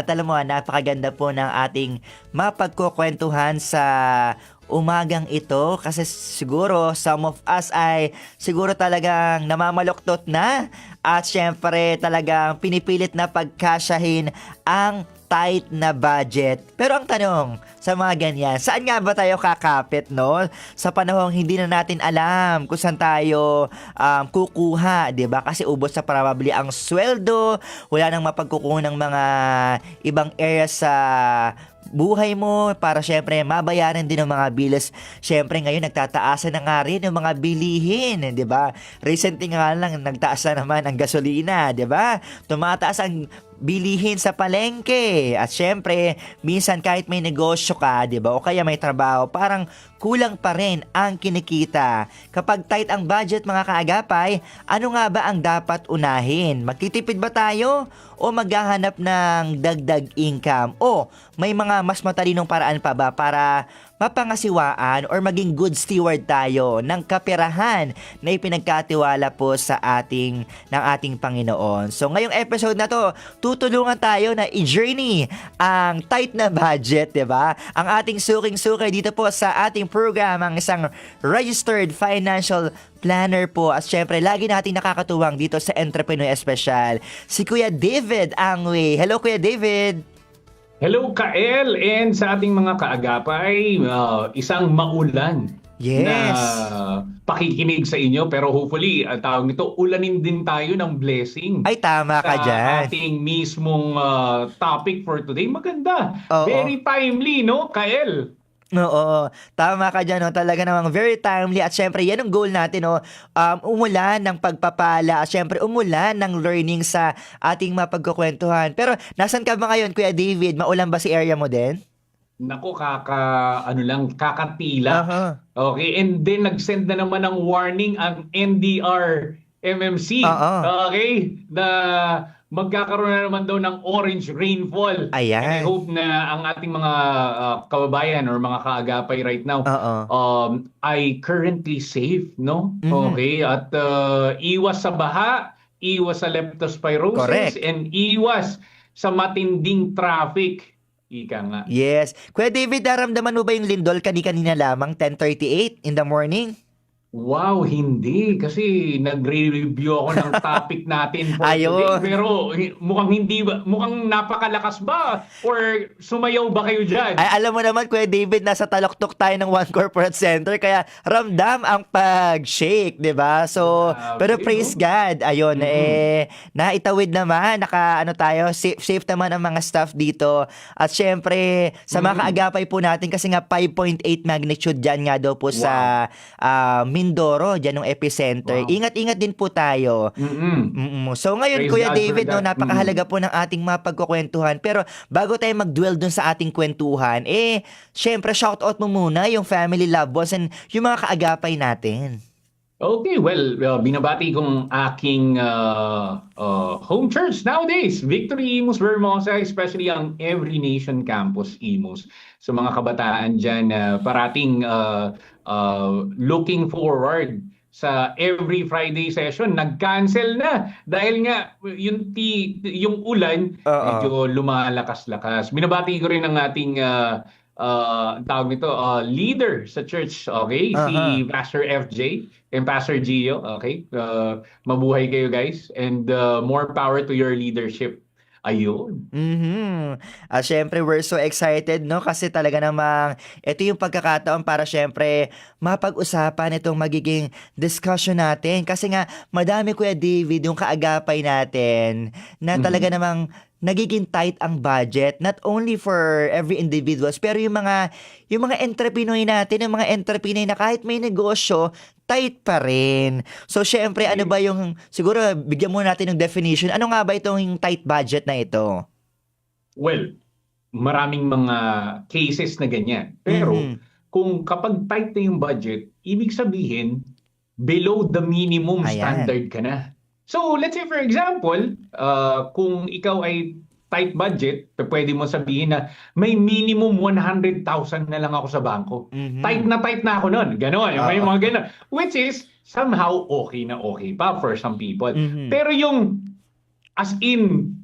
At alam mo, napakaganda po ng ating mapagkukwentuhan sa umagang ito kasi siguro some of us ay siguro talagang namamaluktot na at syempre talagang pinipilit na pagkasyahin ang tight na budget. Pero ang tanong sa mga ganyan, saan nga ba tayo kakapit, no? Sa panahong hindi na natin alam kung saan tayo kukuha, 'di ba? Kasi ubos sa probably ang sweldo, wala nang mapagkukuha ng mga ibang areas sa buhay mo para syempre mabayaran din ng mga bills. Syempre ngayon nagtataasan na nga rin yung mga bilihin, 'di ba? Recently nga lang nagtaas na naman ang gasolina, 'di ba? Tumataas ang bilihin sa palengke. At syempre, minsan kahit may negosyo ka, 'di ba? O kaya may trabaho, parang kulang pa rin ang kinikita. Kapag tight ang budget mga kaagapay, ano nga ba ang dapat unahin? Magtitipid ba tayo o maghahanap ng dagdag income? O may mga mas matalinong paraan pa ba para mapangasiwaan or maging good steward tayo ng kaperahan na ipinagkatiwala po sa ng ating Panginoon. So ngayong episode na to, tutulungan tayo na i-journey ang tight na budget, 'di ba? Ang ating suking-sukay dito po sa ating program, ang isang registered financial planner po. At syempre, lagi nating nakakatuwang dito sa Entrepreneur Special, si Kuya David Angwe. Hello, Kuya David! Hello, Kael, and sa ating mga kaagapay, isang maulan Yes! na pakikinig sa inyo. Pero hopefully, ang tawag nito, ulanin din tayo ng blessing Ay, tama ka sa dyan. ating mismong topic for today. Maganda. Oo. Very timely, no, Kael? Oo, tama ka dyan, no? Talaga namang very timely at syempre yan ang goal natin, no? Umulan ng pagpapala at syempre umulan ng learning sa ating mapagkukwentuhan. Pero nasan ka ba ngayon, Kuya David? Maulan ba si area mo din? Nako, kakatila. Aha. Okay, and then nag-send na naman ng warning ang NDR MMC. Oo. Okay, na magkakaroon na naman daw ng orange rainfall. Ayan. And I hope na ang ating mga kababayan or mga kaagapay right now Oo. ay currently safe, no? Mhm. Okay, at iwas sa baha, iwas sa leptospirosis, Correct. and iwas sa matinding traffic. Ika nga. Yes. Kuya David, naramdaman mo ba yung lindol kanina lamang 10:38 in the morning? Wow, hindi. Kasi nagre-review ako ng topic natin for Ayun. today. Pero mukhang napakalakas ba? Or sumayaw ba kayo dyan? Ay, alam mo naman, Kuya David, nasa taloktok tayo ng One Corporate Center, kaya ramdam ang pag-shake, di ba? So, Grabe, pero praise no? God, ayun, naitawid naman, tayo, safe naman ang mga staff dito. At syempre, sa mga kaagapay po natin, kasi nga 5.8 magnitude dyan nga daw po sa Mindoro, dyan ng epicenter. Wow. Ingat-ingat din po tayo. So ngayon, Praise Kuya God for David, no, that. napakahalaga po ng ating mapagkukwentuhan. Pero bago tayo mag-dwell dun sa ating kwentuhan, syempre shoutout mo muna yung family, loved ones, and yung mga kaagapay natin. Okay, well, binabati kong aking home church nowadays, Victory Imus Vermosa, especially ang Every Nation Campus Imus. So mga kabataan dyan, parating looking forward sa every Friday session. Nag-cancel na dahil nga yung ulan medyo lumalakas-lakas. Binabati ko rin ang ating tawag nito, leader sa church, okay? Si Pastor FJ and Pastor Gio, okay? Mabuhay kayo, guys, and more power to your leadership. Ayun. At syempre, we're so excited, no? Kasi talaga namang ito yung pagkakataon para syempre mapag-usapan itong magiging discussion natin. Kasi nga, madami, Kuya David, yung kaagapay natin na talaga namang nagiging tight ang budget, not only for every individuals, pero yung mga entrepreneur natin, yung mga entrepreneur na kahit may negosyo, tight pa rin. So, syempre, ano ba yung, siguro, bigyan muna natin ng definition. Ano nga ba itong tight budget na ito? Well, maraming mga cases na ganyan. Pero, kung kapag tight na yung budget, ibig sabihin, below the minimum standard ka na. So, let's say for example, kung ikaw ay tight budget, pwede mo sabihin na may minimum 100,000 na lang ako sa bangko. Tight na ako nun. Ganon. May mga ganon. Which is somehow okay na okay pa for some people. Pero yung as in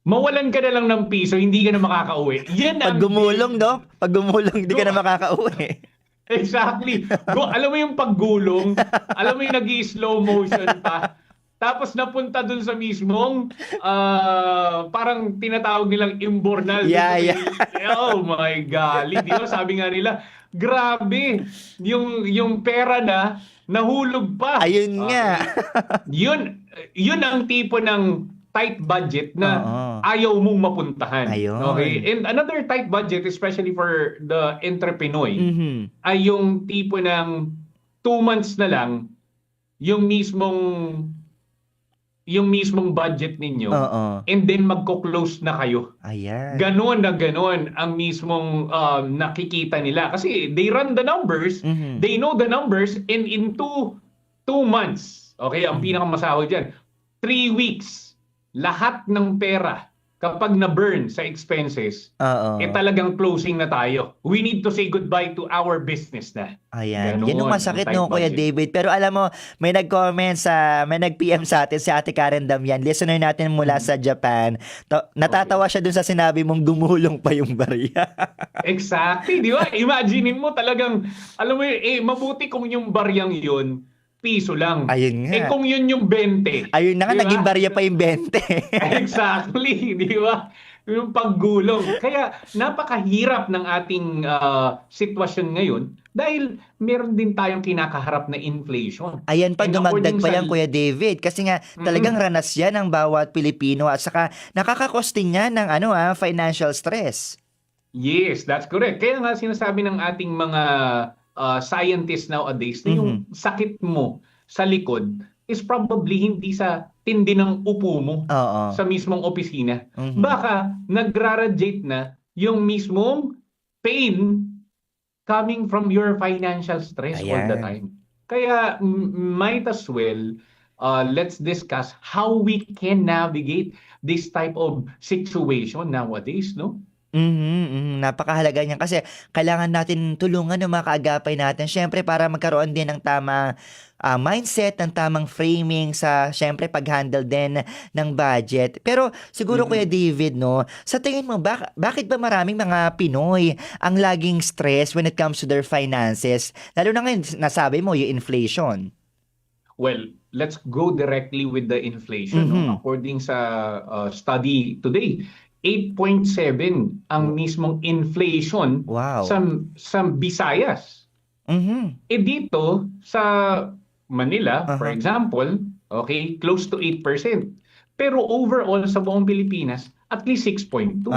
mawalan ka na lang ng piso, hindi ka na makakauwi. Yan Pag ang gumulong, no? Pag gumulong, hindi ka na makakauwi. Exactly. Alam mo yung paggulong, alam mo yung nag-slow motion pa. Tapos napunta dun sa mismong parang tinatawag nilang imbornal. Yeah. Oh my golly, di ba? Sabi nga nila, grabe, yung pera na nahulog pa. Ayun nga. Yun ang tipo ng tight budget na ayaw mong mapuntahan. Ayun. Okay? And another tight budget, especially for the entrepreneur, ay yung tipo ng 2 months na lang yung mismong budget ninyo, and then magko-close na kayo. Ayan. Ganon na ganon ang mismong nakikita nila. Kasi they run the numbers, they know the numbers, and in 2 months, okay, ang pinakamasahod dyan, 3 weeks, lahat ng pera, kapag na-burn sa expenses, talagang closing na tayo. We need to say goodbye to our business na. Ayan. Ganon Yan yung masakit, ang no, tight Kuya budget. David. Pero alam mo, may nag-PM sa atin, si Ate Karen Damian, listener natin mula sa Japan. Natatawa siya dun sa sinabi mong gumulong pa yung barya. Exactly, di ba? Imaginein mo talagang, alam mo, mabuti kung yung baryang yun, piso lang. Ayun nga. Kung yun yung 20. Ayun na nga, di ba? naging barya pa yung 20. Exactly, di ba? Yung paggulong. Kaya napakahirap ng ating sitwasyon ngayon dahil meron din tayong kinakaharap na inflation. Ayan pa, And dumagdag according pa sa- yan, Kuya David. Kasi nga, talagang ranas yan ng bawat Pilipino at saka nakakakosting niya ng financial stress. Yes, that's correct. Kaya nga sinasabi ng ating mga scientists nowadays na yung sakit mo sa likod is probably hindi sa tindi ng upo mo sa mismong opisina. Baka nagraradiate na yung mismong pain coming from your financial stress all the Ayan. time. Kaya might as well let's discuss how we can navigate this type of situation nowadays, no? Napakahalaga niyan kasi kailangan natin tulungan ng mga kaagapay natin. Syempre para magkaroon din ng tamang mindset, ng tamang framing sa syempre pag-handle din ng budget. Pero siguro Kuya David, no, sa tingin mo bakit ba maraming mga Pinoy ang laging stress when it comes to their finances? Lalo na ngayon, nasabi mo yung inflation. Well, let's go directly with the inflation. No? According sa study today, 8.7 ang mismong inflation Wow. sa Visayas. Dito sa Manila, for example, okay, close to 8%. Pero overall sa buong Pilipinas, at least 6.2.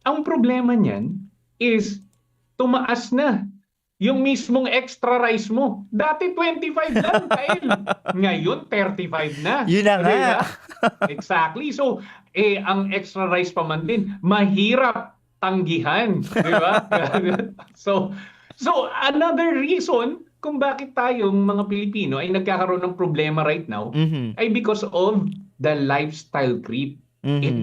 Ang problema niyan is tumaas na yung mismong extra rice mo. Dati 25 lang, Kyle. Ngayon, 35 na. Yun na nga. Diba? Exactly. So, ang extra rice pa man din, mahirap tanggihan. Di ba? So, another reason kung bakit tayong mga Pilipino ay nagkakaroon ng problema right now ay because of the lifestyle creep.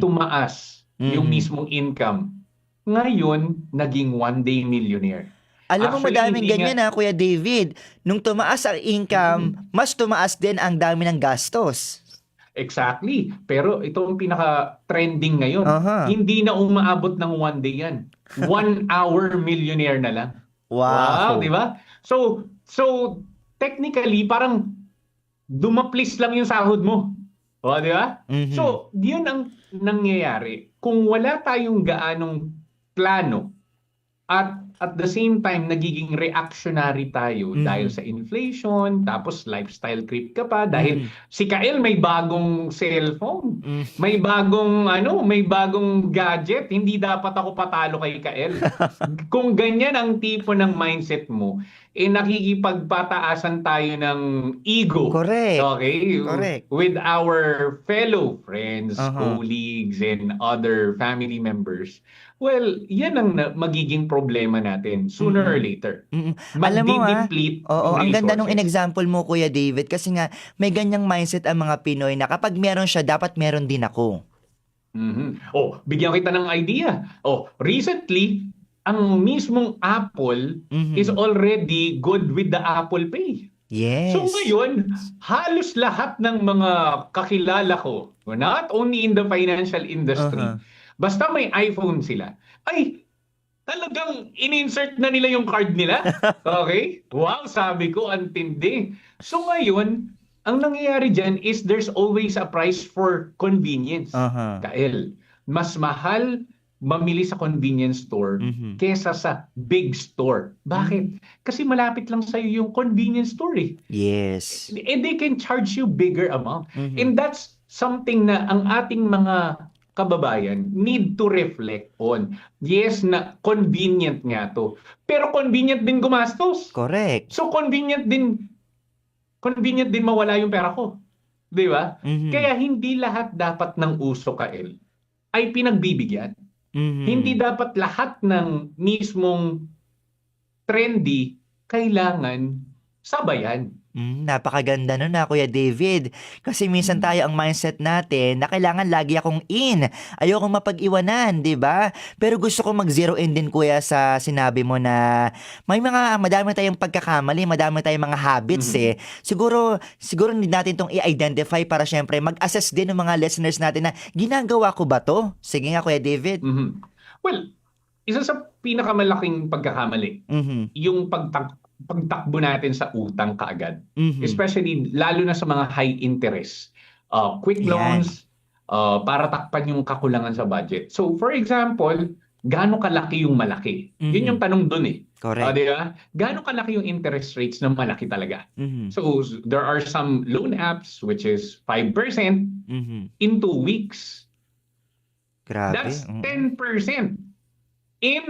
Tumaas yung mismong income. Ngayon, naging one-day millionaire. Alam mo, Actually, madaming hindi ganyan Kuya David. Nung tumaas ang income, mas tumaas din ang dami ng gastos. Exactly. Pero ito ang pinaka-trending ngayon. Hindi na umaabot ng one day yan. 1 hour millionaire na lang. Wow. Di ba? So technically, parang dumaplis lang yung sahod mo. O, di ba? So, yun ang nangyayari. Kung wala tayong gaanong plano at the same time, nagiging reactionary tayo dahil sa inflation, tapos lifestyle creep ka pa dahil si Kael may bagong cellphone, may bagong gadget, hindi dapat ako patalo kay Kael. Kung ganyan ang tipo ng mindset mo, nakikipagpataasan tayo ng ego. Correct. Okay? Correct. With our fellow friends, colleagues, and other family members. Well, yan ang magiging problema natin sooner or later. Alam mo Magdi-deplete ang ganda nung resources. in-example mo, Kuya David, kasi nga may ganyang mindset ang mga Pinoy na kapag meron siya, dapat meron din ako. Bigyan kita ng idea. Recently, ang mismong Apple is already good with the Apple Pay. So Yes. ngayon, halos lahat ng mga kakilala ko, not only in the financial industry, Uh-huh. basta may iPhone sila, ay talagang in-insert na nila yung card nila. Okay? Wow, sabi ko, ang tindi. So ngayon, ang nangyayari dyan is there's always a price for convenience. Uh-huh. Kael, mas mahal mamili sa convenience store Mhm. kesa sa big store. Bakit? Kasi malapit lang sa'yo yung convenience store eh. Yes. And they can charge you bigger amount. Mhm. And that's something na ang ating mga kababayan need to reflect on. Yes, na convenient nga to. Pero convenient din gumastos. Correct. So convenient din mawala yung pera ko. 'Di ba? Mhm. Kaya hindi lahat dapat ng uso, Kael, ay pinagbibigyan. Mhm. Hindi dapat lahat ng mismong trendy kailangan sabayan. Napakaganda nun na, Kuya David. Kasi minsan tayo ang mindset natin na kailangan lagi akong in. Ayokong mapag-iwanan, di ba? Pero gusto ko mag-zero in din, Kuya, sa sinabi mo na madami tayong pagkakamali, madami tayong mga habits eh. Siguro need natin itong i-identify para syempre mag-assess din ng mga listeners natin na ginagawa ko ba to? Sige nga, Kuya David. Mhm. Well, isa sa pinakamalaking pagkakamali, Mhm. yung pagtakbo natin sa utang kaagad. Mhm. Especially, lalo na sa mga high interest. Quick Yan. loans, para takpan yung kakulangan sa budget. So, for example, gaano kalaki yung malaki? Yun Mhm. yung tanong dun eh. Correct. Di ba? Gaano kalaki yung interest rates na malaki talaga? Mhm. So, there are some loan apps which is 5% Mhm. in 2 weeks. Grabe. That's 10% in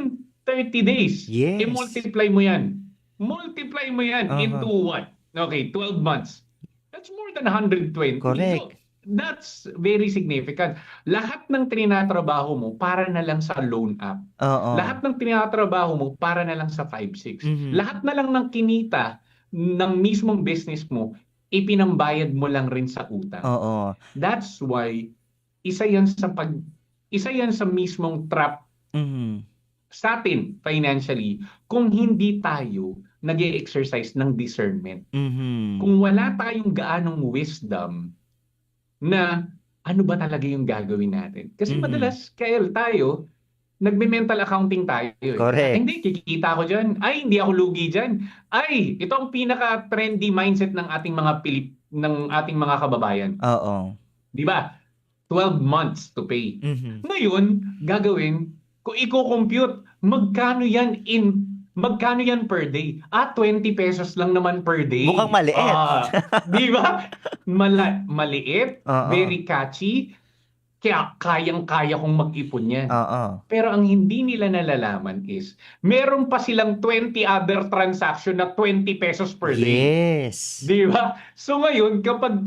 30 days. Yes. I-multiply mo yan. Multiply mo yan into what? Okay, 12 months. That's more than 120. Correct. So, that's very significant. Lahat ng tinatrabaho mo para na lang sa loan app. Oo. Lahat ng tinatrabaho mo para na lang sa 5-6. Mhm. Lahat na lang ng kinita ng mismong business mo, ipinambayad mo lang rin sa utang. Oo. That's why isa yan sa mismong trap Mhm. sa atin financially kung hindi tayo nag-exercise ng discernment. Mhm. Kung wala tayong gaanong wisdom na ano ba talaga yung gagawin natin. Kasi madalas, Kael, tayo, nagme-mental accounting tayo. Correct. Hindi, kikita ko dyan. Ay, hindi ako lugi dyan. Ay, ito ang pinaka-trendy mindset ng ating mga kababayan. Oo. Di ba? 12 months to pay. Mhm. Ngayon, gagawin, kung i-compute, magkano yan per day? 20 pesos lang naman per day. Mukhang maliit. Di ba? Maliit, Oo. very catchy, kaya kayang-kaya kong mag-ipon yan. Oo. Pero ang hindi nila nalalaman is, meron pa silang 20 other transaction na 20 pesos per day. Yes. Di ba? So ngayon, kapag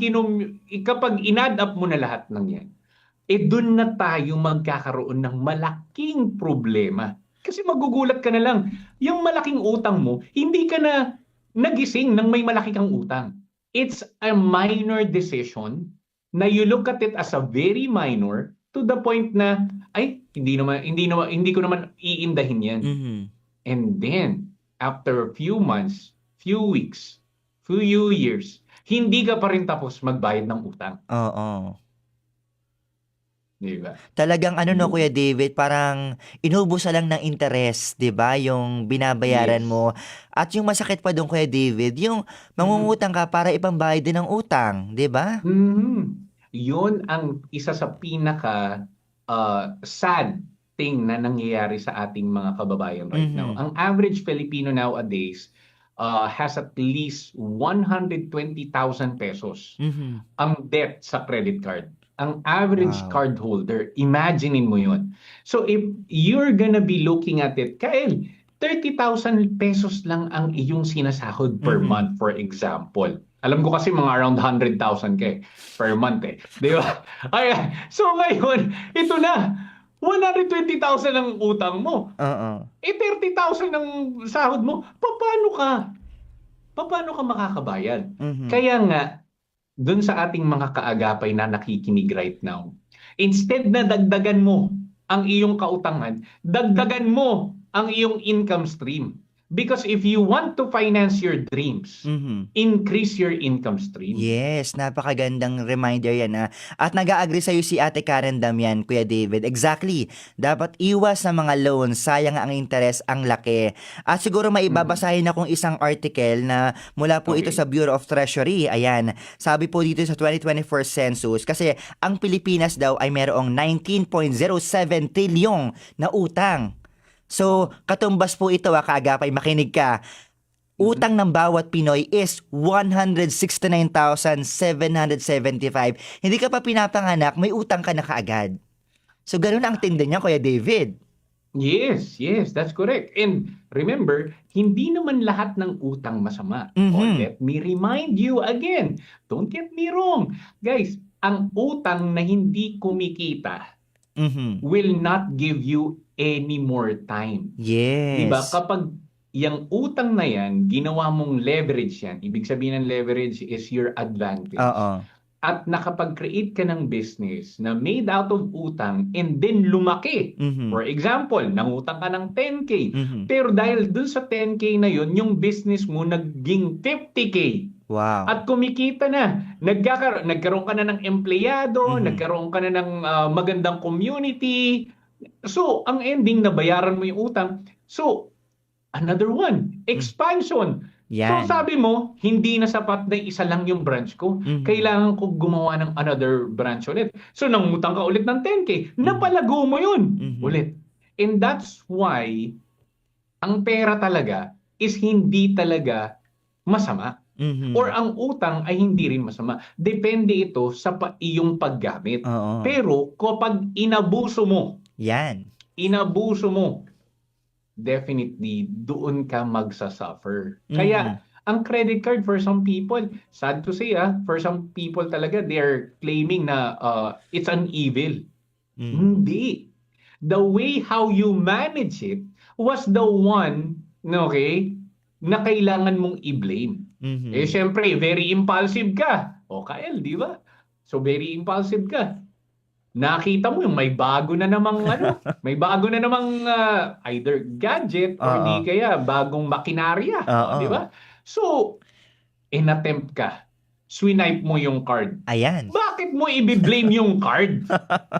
in-add up mo na lahat ng yan, doon na tayo magkakaroon ng malaking problema. Kasi magugulat ka na lang, yung malaking utang mo, hindi ka na nagising nang may malaki kang utang. It's a minor decision na you look at it as a very minor to the point na, ay, hindi ko naman iindahin yan. Mhm. And then, after a few months, few weeks, few years, hindi ka pa rin tapos magbayad ng utang. Oo. Di ba? Talagang Kuya David, parang inubos na lang ng interest, 'di ba? Yung binabayaran Yes. mo. At yung masakit pa doon, Kuya David, yung mangungutang ka para ipambayad din ng utang, 'di ba? Yun ang isa sa pinaka sad thing na nangyayari sa ating mga kababayan right now. Ang average Filipino nowadays has at least 120,000 pesos Mhm. ang debt sa credit card. Ang average Wow. cardholder, imaginein mo yun. So if you're gonna be looking at it, Kael, 30,000 pesos lang ang iyong sinasahod per month, for example. Alam ko kasi mga around 100,000 per month eh. Di ba? So ngayon, ito na. 120,000 ang utang mo. Oo. 30,000 ang sahod mo. Paano ka makakabayad? Mhm. Kaya nga, dun sa ating mga kaagapay na nakikinig right now, instead na dagdagan mo ang iyong kautangan, dagdagan mo ang iyong income stream. Because if you want to finance your dreams, increase your income stream. Yes, napakagandang reminder yan ha. At nag-a-agree sa'yo si Ate Karen Damian, Kuya David. Exactly. Dapat iwas sa mga loans, sayang ang interest, ang laki. At siguro maibabasahin akong isang article na mula po ito Okay. sa Bureau of Treasury. Ayan, sabi po dito sa 2024 census, kasi ang Pilipinas daw ay merong 19.07 trilyon na utang. So, katumbas po ito kaagapay, makinig ka. Utang ng bawat Pinoy is 169,775. Hindi ka pa pinapanganak, may utang ka na kaagad. So, ganun ang tindi niya, Kuya David. Yes, that's correct. And remember, hindi naman lahat ng utang masama. Or let me remind you again, don't get me wrong. Guys, ang utang na hindi kumikita will not give you any more time. Yes. Diba? Kapag yung utang na yan, ginawa mong leverage yan. Ibig sabihin ng leverage is your advantage. Oo. At nakapag-create ka ng business na made out of utang and then lumaki. For example, nangutang ka ng 10K. Pero dahil dun sa 10K na yun, yung business mo naging 50K. Wow. At kumikita na. Nagkaroon ka na ng empleyado, nagkaroon ka na ng magandang community. So, ang ending, nabayaran mo yung utang. So, another one, expansion. Yan. So, sabi mo, hindi na sapat na isa lang yung branch ko. Kailangan ko gumawa ng another branch ulit. So, nangutang ka ulit ng 10K. Napalago mo yun ulit. And that's why, ang pera talaga is hindi talaga masama. Or ang utang ay hindi rin masama. Depende ito sa iyong paggamit. Oo. Pero kapag inabuso mo, inabuso mo, definitely doon ka magsasuffer. Kaya ang credit card for some people, sad to say for some people talaga, they are claiming na it's an evil. Hindi. The way how you manage it was the one, okay, na kailangan mong i-blame. Eh syempre, very impulsive ka. O Kael, di ba? So very impulsive ka. Nakita mo yung may bago na namang may bago na namang either gadget or di kaya bagong makinarya, di ba? So, in-attempt ka. Swipe mo yung card. Ayan. Bakit mo i-blame yung card?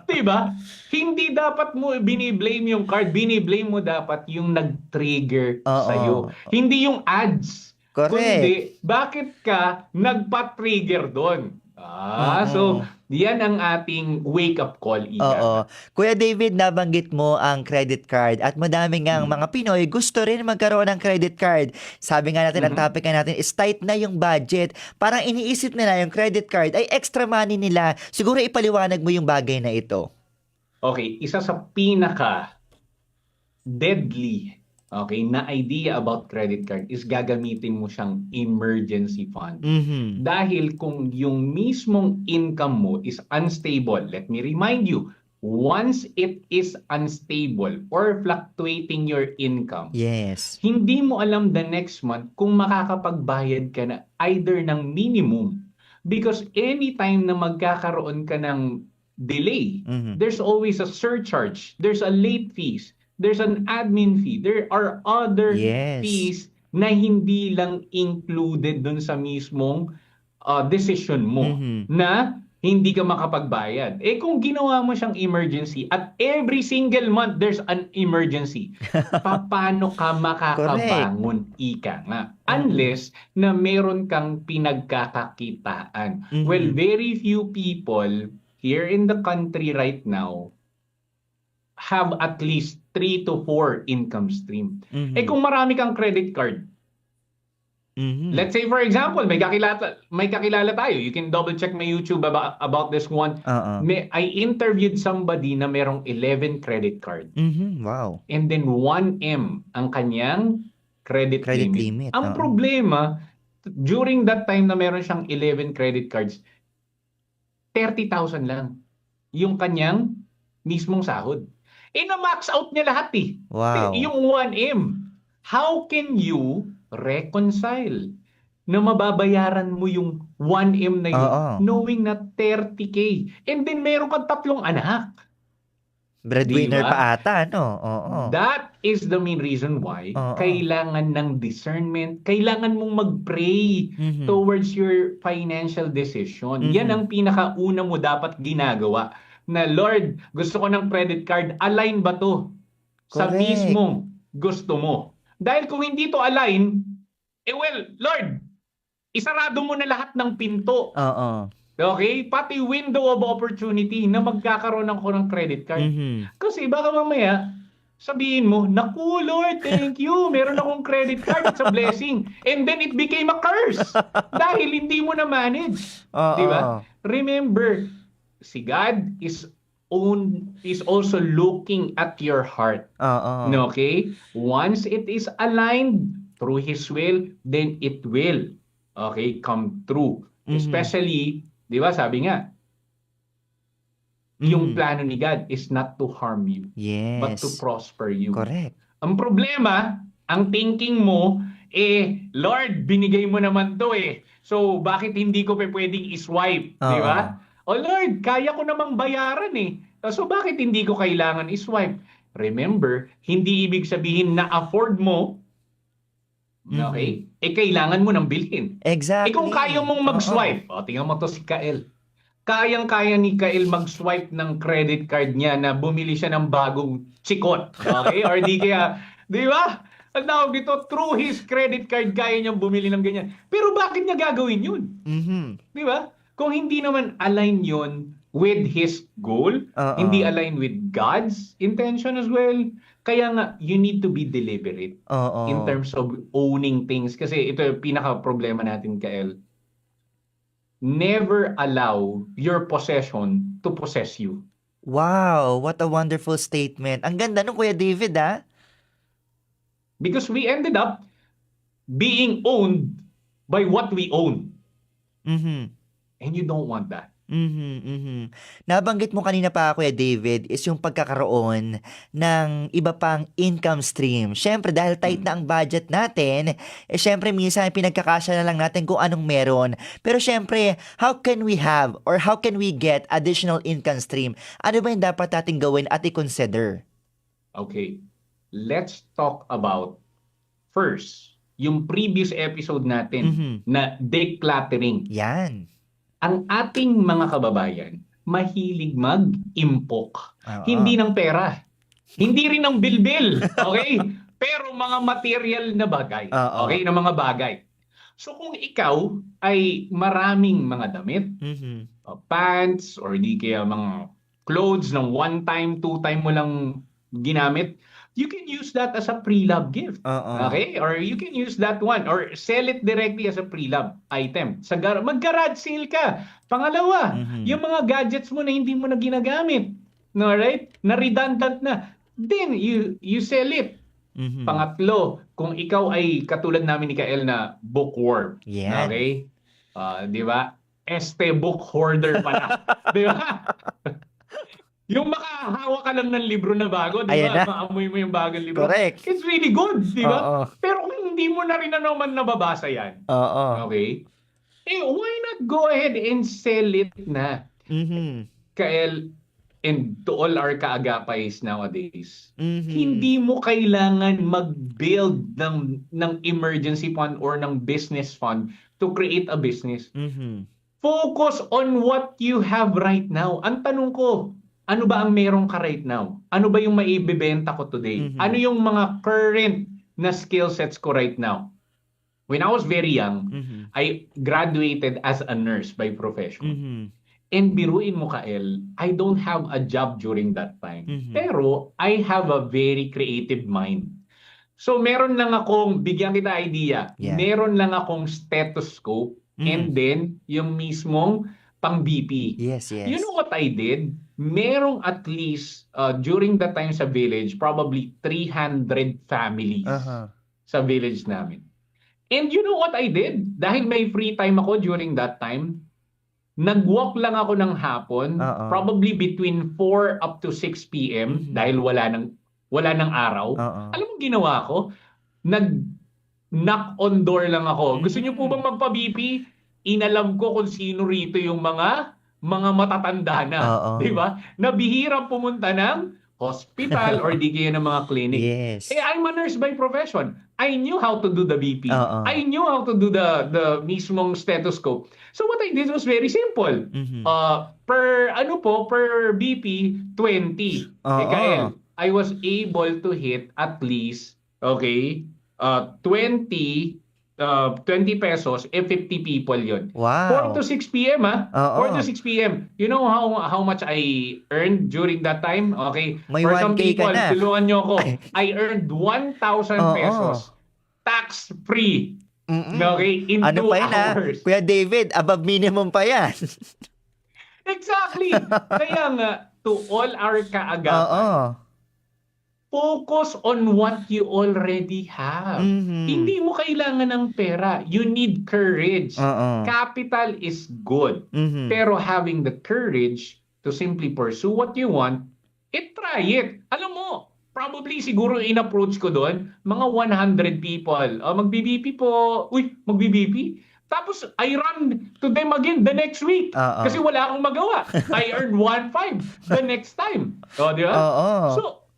Di ba? Hindi dapat mo bini-blame yung card. Bini-blame mo dapat yung nag-trigger sa'yo. Hindi yung ads. Correct. Kundi, bakit ka nagpa-trigger doon? So, yan ang ating wake-up call, Ika. Oo. Kuya David, nabanggit mo ang credit card at madami ngang mga Pinoy gusto rin magkaroon ng credit card. Sabi nga natin, ang topic nga natin is tight na yung budget. Parang iniisip nila yung credit card ay extra money nila. Siguro ipaliwanag mo yung bagay na ito. Okay, isa sa pinaka-deadly na idea about credit card is gagamitin mo siyang emergency fund. Dahil kung yung mismong income mo is unstable, let me remind you, once it is unstable or fluctuating your income, hindi mo alam the next month kung makakapagbayad ka na either ng minimum. Because anytime na magkakaroon ka ng delay, there's always a surcharge, there's a late fees, there's an admin fee. There are other fees na hindi lang included dun sa mismong decision mo na hindi ka makapagbayad. Eh kung ginawa mo siyang emergency at every single month there's an emergency, paano ka makakabangon, Ika nga? Unless na meron kang pinagkakakitaan. Well, very few people here in the country right now have at least 3 to 4 income stream. Eh kung marami kang credit card, let's say for example, may kakilala tayo. You can double check my YouTube about this one. I interviewed somebody na merong 11 credit card. Wow. And then 1M ang kanyang credit limit. Ang problema, during that time na meron siyang 11 credit cards, 30,000 lang yung kanyang mismong sahod. Na-max out niya lahat Wow. Yung 1M. How can you reconcile na mababayaran mo yung 1M na yun knowing na 30K? And then meron kang 3 anak. Breadwinner Di ba? pa ata, no? Oo. That is the main reason why Oo. kailangan ng discernment, kailangan mong mag-pray Mhm. towards your financial decision. Yan Mhm. ang pinakauna mo dapat ginagawa. Na Lord, gusto ko ng credit card, align ba to sa Correct. mismong gusto mo? Dahil kung hindi to align, Lord, isarado mo na lahat ng pinto. Oo. Okay? Pati window of opportunity na magkakaroon ako ng credit card. Mhm. Kasi baka mamaya, sabihin mo, naku Lord, thank you. Meron akong credit card. It's a blessing. And then it became a curse. Dahil hindi mo na-manage. Di ba? Oo. Remember, si God is also looking at your heart. Oo. Okay? Once it is aligned through His will, then it will, okay, come true. Mhm. Especially, di ba, sabi nga, yung Mhm. plano ni God is not to harm you, but to Yes. prosper you. Correct. Ang problema, ang thinking mo, Lord, binigay mo naman to So, bakit hindi ko pwedeng iswipe? Di ba? O Lord, kaya ko namang bayaran So, bakit hindi ko kailangan iswipe? Remember, hindi ibig sabihin na afford mo, okay? Kailangan mo nang bilhin. Exactly. Kung kaya mong mag-swipe, tingnan mo to si Kael. Kayang-kaya ni Kael mag-swipe ng credit card niya na bumili siya ng bagong chikot. Okay? Or di kaya, di ba? Ang tawag dito, through his credit card, kaya niyang bumili ng ganyan. Pero bakit niya gagawin yun? Mhm. Di ba? Kung hindi naman align yun with his goal, hindi align with God's intention as well, kaya nga, you need to be deliberate in terms of owning things. Kasi ito yung pinaka-problema natin, Kael. Never allow your possession to possess you. Wow, what a wonderful statement. Ang ganda nung Kuya David, ah. Because we ended up being owned by what we own. Mhm. And you don't want that. Nabanggit mo kanina pa, Kuya David, is yung pagkakaroon ng iba pang income stream. Siyempre, dahil tight na ang budget natin, siyempre, minsan pinagkakasya na lang natin kung anong meron. Pero siyempre, how can we have or how can we get additional income stream? Ano ba yung dapat natin gawin at i-consider? Okay. Let's talk about first, yung previous episode natin na decluttering. Yan. Ang ating mga kababayan, mahilig mag-impok. Hindi ng pera. Hindi rin ng bilbil. Okay? Pero mga material na bagay. Okay? Na mga bagay. So kung ikaw ay maraming mga damit, pants, or di kaya mga clothes ng one time, two time mo lang ginamit, you can use that as a pre-love gift. Okay? Or you can use that one or sell it directly as a pre-love item. Mag-garage sale ka. Pangalawa, yung mga gadgets mo na hindi mo na ginagamit, no, right? Na redundant na. Then you sell it. Pangatlo, kung ikaw ay katulad namin ni Kael na bookworm. Yan. Okay? Di ba? Book hoarder pala. Di ba? Yung makahawa ka lang ng libro na bago, di ba? Maamoy mo yung bagong libro. Correct. It's really good, di ba? Pero kung hindi mo na rin naman nababasa yan, okay? Why not go ahead and sell it na? Kael, and to all our kaagapais nowadays, hindi mo kailangan mag-build ng emergency fund or ng business fund to create a business. Focus on what you have right now. Ang tanong ko, ano ba ang meron ka right now? Ano ba yung maibibenta ko today? Ano yung mga current na skill sets ko right now? When I was very young, I graduated as a nurse by profession. And biruin mo, Kael, I don't have a job during that time. Pero I have a very creative mind. So meron lang akong, bigyan kita idea, meron lang akong stethoscope and then yung mismong pang BP. Yes. You know what I did? Merong at least, during that time sa village, probably 300 families sa village namin. And you know what I did? Dahil may free time ako during that time, nag-walk lang ako ng hapon, probably between 4 up to 6 p.m. Dahil wala ng araw. Alam mo ginawa ko? Nag-knock on door lang ako. Gusto niyo po bang magpa-BP? Inalam ko kung sino rito yung mga matatanda na, di ba? Na bihirang pumunta ng hospital or di kaya ng mga clinic. Yes. I'm a nurse by profession. I knew how to do the BP. Oo. I knew how to do the mismong stethoscope. So what I did was very simple. Mhm. Per BP 20. Oo. Kael, I was able to hit at least 20 pesos, 50 people yun. Wow. 4 to 6 p.m. Oo. 4 to 6 p.m. You know how much I earned during that time? Okay. May For some 1K ka people, na. tulungan nyo ako. I earned 1,000 Oo. pesos. Tax-free. Mm-mm. Okay? In Ano 2 pa yan hours. Kuya David, above minimum pa yan. Exactly. Kaya nga, to all our kaagapan, Oo. focus on what you already have. Mhm. Hindi mo kailangan ng pera. You need courage. Oo. Capital is good. Mhm. Pero having the courage to simply pursue what you want, try it. Alam mo, probably siguro in-approach ko doon, mga 100 people. Mag-BBP po. Uy, mag-BBP? Tapos, I run to them again the next week. Oo. Kasi wala akong magawa. I earned 1,500 the next time. Di ba? Oo. So,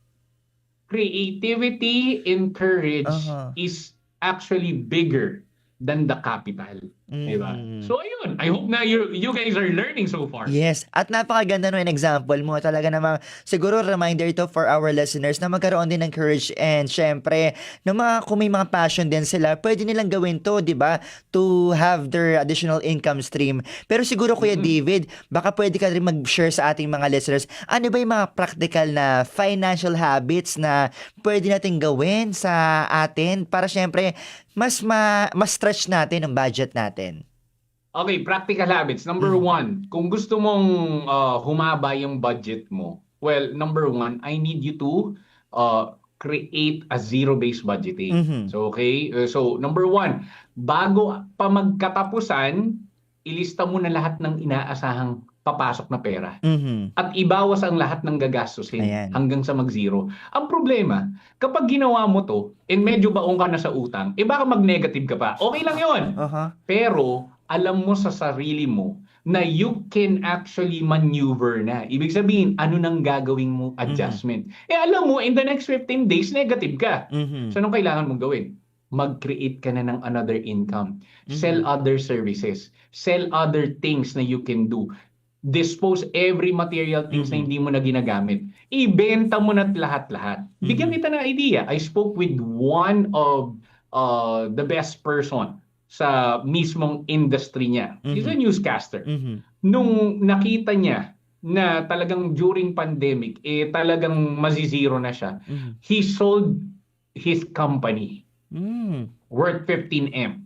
creativity and courage is actually bigger than the capital. Diba? So ayun, I hope na you guys are learning so far. Yes, at napakaganda ng example mo. Talaga namang siguro reminder ito for our listeners na magkaroon din ng courage and syempre, kung may mga passion din sila, pwede nilang gawin to, di ba? To have their additional income stream. Pero siguro Kuya David, baka pwede ka rin mag-share sa ating mga listeners, ano ba yung mga practical na financial habits na pwede natin gawin sa atin para syempre, mas stretch natin ang budget natin. Okay, practical habits. Number 1, kung gusto mong humaba yung budget mo, well, number 1, I need you to create a zero-based budgeting. So, so number 1, bago pa magkatapusan, ilista mo na lahat ng inaasahang papasok na pera. At ibawas ang lahat ng gagastusin hanggang sa mag-zero. Ang problema, kapag ginawa mo to, and medyo baong ka na sa utang, baka mag-negative ka pa. Okay lang yun. Pero, alam mo sa sarili mo na you can actually maneuver na. Ibig sabihin, ano nang gagawin mo adjustment. Alam mo, in the next 15 days, negative ka. So, anong kailangan mong gawin? Mag-create ka na ng another income. Sell other services. Sell other things na you can do. Dispose every material things na hindi mo na ginagamit. Ibenta mo na lahat-lahat. Bigyan kita ng idea. I spoke with one of the best person sa mismong industry niya. He's a newscaster. Nung nakita niya na talagang during pandemic, talagang mazizero na siya, he sold his company worth 15M.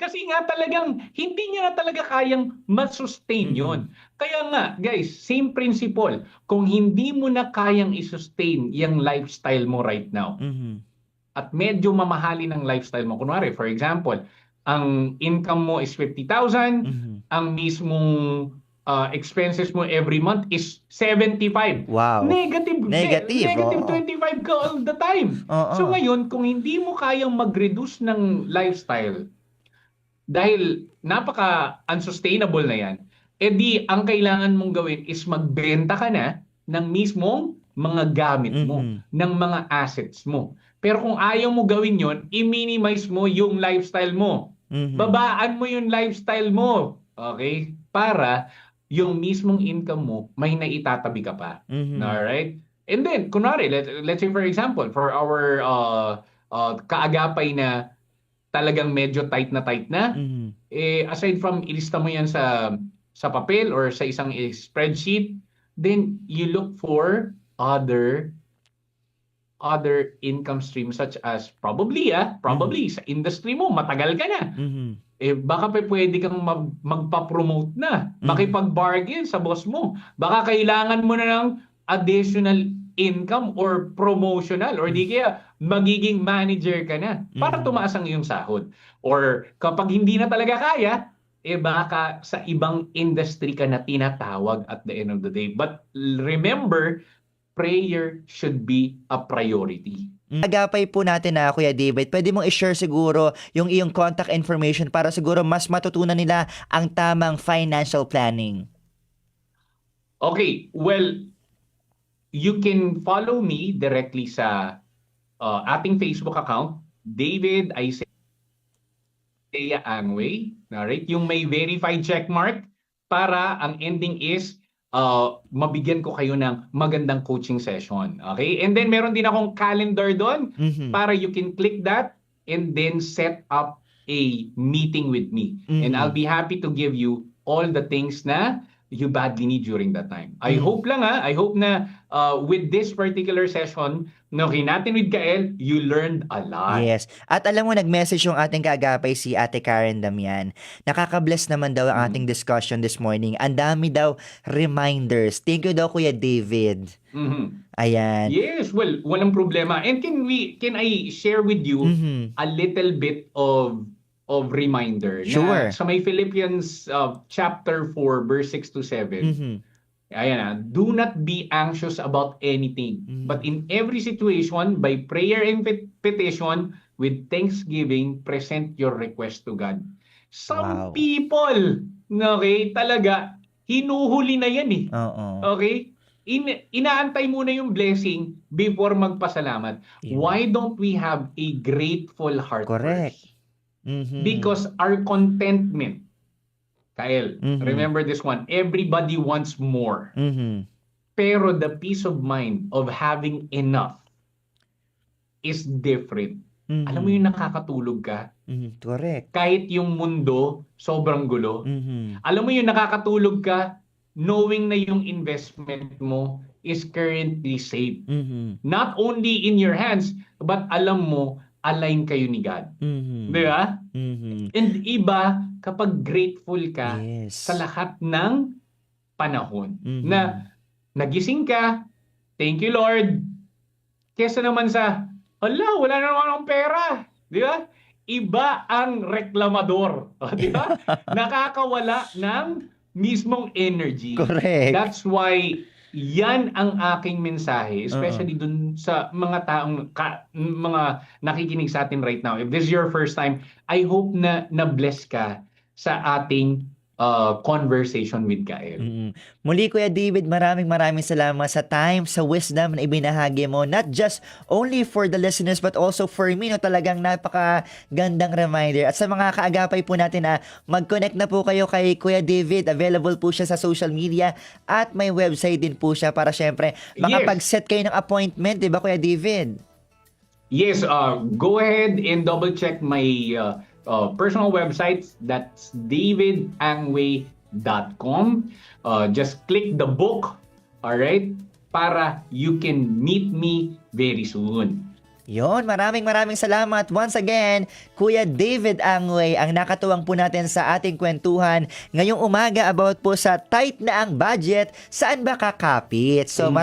Kasi nga talagang hindi niya na talaga kayang masustain yon. Kaya nga, guys, same principle. Kung hindi mo na kayang isustain yung lifestyle mo right now, at medyo mamahali ng lifestyle mo, kunwari, for example, ang income mo is 50,000, ang mismong expenses mo every month is 75. Wow. Negative Oo. 25 ka all the time. So ngayon, kung hindi mo kayang mag-reduce ng lifestyle, dahil napaka-unsustainable na yan, di ang kailangan mong gawin is magbenta ka na ng mismong mga gamit mo, ng mga assets mo. Pero kung ayaw mo gawin yon, i-minimize mo yung lifestyle mo. Babaan mo yung lifestyle mo. Okay? Para yung mismong income mo, may naitatabi ka pa. Alright? And then, kunwari, let's say for example, for our kaagapay na talagang medyo tight na, aside from ilista mo yan sa papel or sa isang spreadsheet, then you look for other income streams such as probably sa industry mo, matagal ka na. Baka pwede kang magpa-promote na, makipag-bargain sa boss mo. Baka kailangan mo na ng additional income or promotional or di kaya magiging manager ka na para tumaas ang iyong sahod. Or kapag hindi na talaga kaya, baka sa ibang industry ka na tinatawag at the end of the day. But remember, prayer should be a priority. Agapay po natin na Kuya David, pwede mong i-share siguro yung iyong contact information para siguro mas matutunan nila ang tamang financial planning. Okay, well, you can follow me directly sa ating Facebook account, David Isaiah Angway. Alright? Yung may verified checkmark para ang ending is mabigyan ko kayo ng magandang coaching session. Okay? And then meron din akong calendar doon para you can click that and then set up a meeting with me. And I'll be happy to give you all the things na you badly need during that time. I hope na with this particular session, natin with Kael, you learned a lot. Yes. At alam mo, nag-message yung ating kaagapay, si Ate Karen Damian. Nakaka-bless naman daw ang ating discussion this morning. Ang dami daw reminders. Thank you daw, Kuya David. Ayan. Yes, well, walang problema. And can I share with you a little bit of reminder? Sure. Na sa may Philippians chapter 4 verse 6 to 7. Ayan na, do not be anxious about anything, but in every situation, by prayer and petition, with thanksgiving, present your request to God. Some people, okay, talaga, hinuhuli na yan eh. Okay? Inaantay muna yung blessing before magpasalamat. Why don't we have a grateful heart first? Because our contentment, Kael, remember this one, everybody wants more. Pero the peace of mind of having enough is different. Alam mo yung nakakatulog ka? Correct. Kahit yung mundo, sobrang gulo. Alam mo yung nakakatulog ka, knowing na yung investment mo is currently safe. Not only in your hands, but alam mo, align kayo ni God. Di ba? And iba, kapag grateful ka sa lahat ng panahon. Na nagising ka, thank you Lord. Kesa naman sa, wala na naman akong pera. Di ba? Iba ang reklamador. Di ba? Nakakawala ng mismong energy. Correct. That's why yan ang aking mensahe, especially dun sa mga taong mga nakikinig sa atin right now. If this is your first time, I hope na na-bless ka sa ating conversation with Kael. Muli, Kuya David, maraming salamat sa time, sa wisdom na ibinahagi mo. Not just only for the listeners, but also for me. No, talagang napakagandang reminder. At sa mga kaagapay po natin, mag-connect na po kayo kay Kuya David. Available po siya sa social media at may website din po siya para syempre makapag-set kayo ng appointment. Diba, Kuya David? Yes, go ahead and double check my personal websites. That's davidangway.com. Just click the book, all right, para you can meet me very soon. Yon, maraming salamat. Once again, Kuya David Angway, ang nakatuwang po natin sa ating kwentuhan ngayong umaga about po sa tight na ang budget, saan ba kakapit? So,